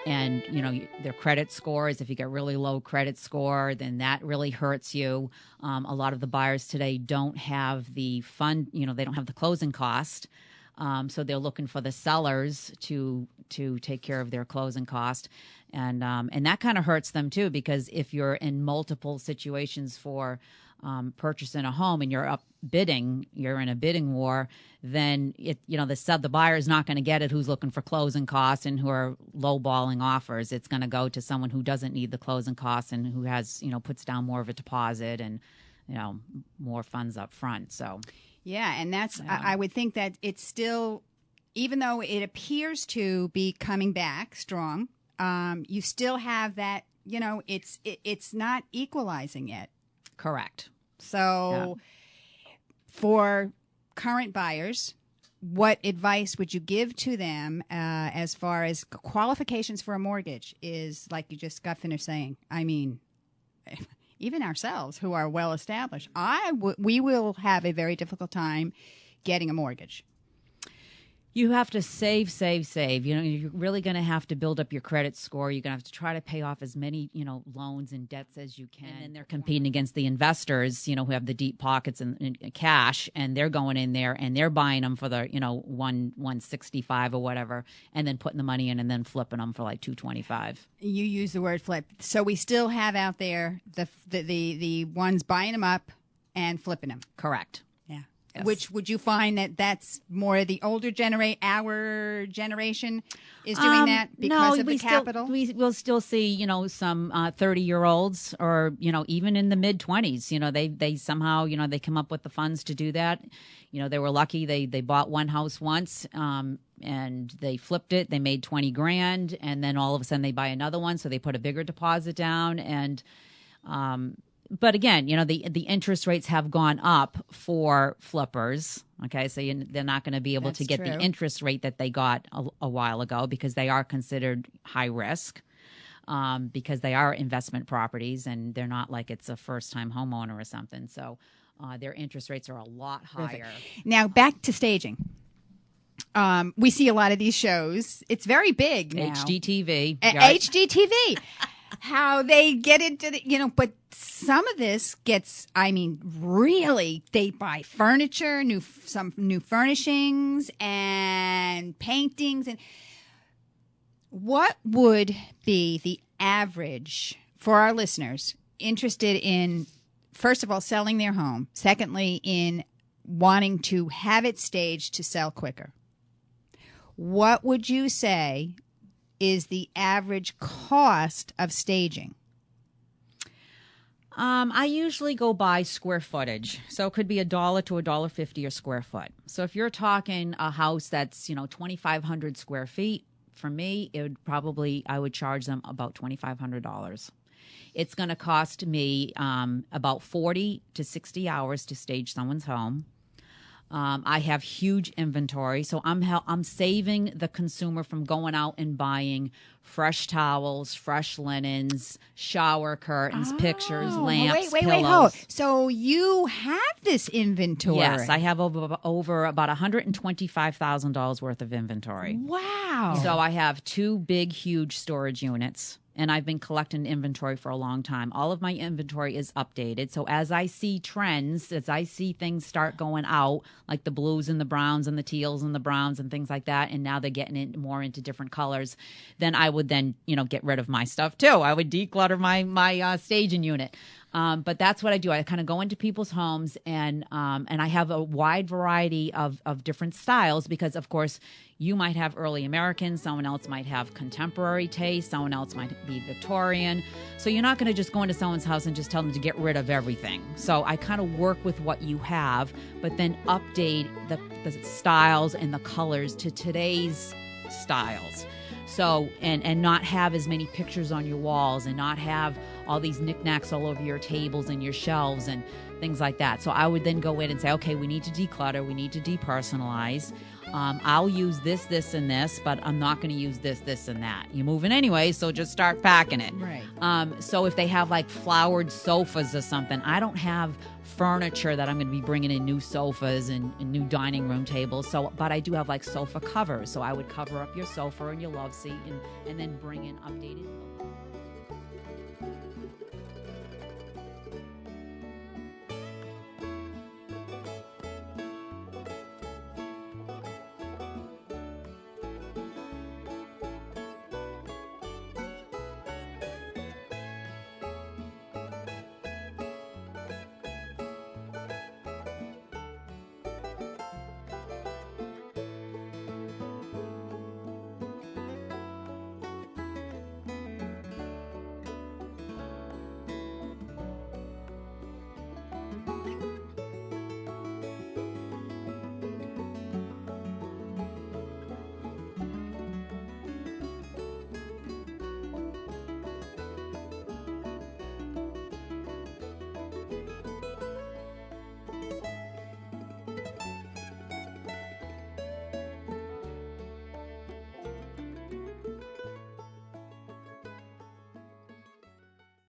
and their credit scores. If you get really low credit score, then that really hurts you. A lot of the buyers today don't have the fund. They don't have the closing cost, so they're looking for the sellers to take care of their closing cost, and that kind of hurts them too, because if you're in multiple situations for purchasing a home and you're you're in a bidding war, then the buyer is not going to get it who's looking for closing costs and who are lowballing offers. It's going to go to someone who doesn't need the closing costs and who has puts down more of a deposit and more funds up front. So yeah, and that's I would think that it's still, even though it appears to be coming back strong, you still have that it's not equalizing yet. Correct. So for current buyers, what advice would you give to them as far as qualifications for a mortgage? Is like you just got finished saying. I mean, even ourselves who are well established, we will have a very difficult time getting a mortgage. You have to save. You're really going to have to build up your credit score. You're going to have to try to pay off as many, loans and debts as you can. And then they're competing against the investors, who have the deep pockets and cash, and they're going in there and they're buying them for the, 165 or whatever, and then putting the money in and then flipping them for like 225. You use the word flip. So we still have out there the ones buying them up and flipping them. Correct. Yes. Which would you find that that's more the older our generation is doing that because of the capital? We will still see, some 30-year-olds or, even in the mid-20s, they somehow, they come up with the funds to do that. They were lucky. They bought one house once and they flipped it. They made $20,000 and then all of a sudden they buy another one. So they put a bigger deposit down and, but again, the interest rates have gone up for flippers. Okay, so they're not going to be able to get the interest rate that they got a while ago because they are considered high risk because they are investment properties and they're not like it's a first-time homeowner or something. So their interest rates are a lot higher. Now, back to staging. We see a lot of these shows. It's very big now. HGTV. HGTV. How they get into the, but some of this gets, really, they buy furniture, some new furnishings and paintings. And what would be the average for our listeners interested in, first of all, selling their home, secondly, in wanting to have it staged to sell quicker? What would you say is the average cost of staging? I usually go by square footage. So it could be $1 to $1.50 a square foot. So if you're talking a house that's, 2,500 square feet, for me, I would charge them about $2,500. It's going to cost me about 40 to 60 hours to stage someone's home. I have huge inventory, so I'm saving the consumer from going out and buying fresh towels, fresh linens, shower curtains, pictures, lamps, pillows. Wait, hold. So you have this inventory? Yes, I have over about $125,000 worth of inventory. Wow! So I have 2 big, huge storage units. And I've been collecting inventory for a long time. All of my inventory is updated. So as I see trends, as I see things start going out, like the blues and the browns and the teals and the browns and things like that, and now they're getting more into different colors, then I would then, get rid of my stuff too. I would declutter my staging unit. But that's what I do. I kind of go into people's homes and I have a wide variety of different styles because, of course, you might have early American, someone else might have contemporary taste, someone else might be Victorian. So you're not going to just go into someone's house and just tell them to get rid of everything. So I kind of work with what you have, but then update the styles and the colors to today's styles. So, and not have as many pictures on your walls and not have all these knickknacks all over your tables and your shelves and things like that. So I would then go in and say, okay, we need to declutter, we need to depersonalize. I'll use this, and this, but I'm not going to use this, and that. You're moving anyway, so just start packing it. Right. So if they have like flowered sofas or something, I don't have furniture that I'm going to be bringing in new sofas and new dining room tables. So, but I do have like sofa covers. So I would cover up your sofa and your love seat and then bring in updated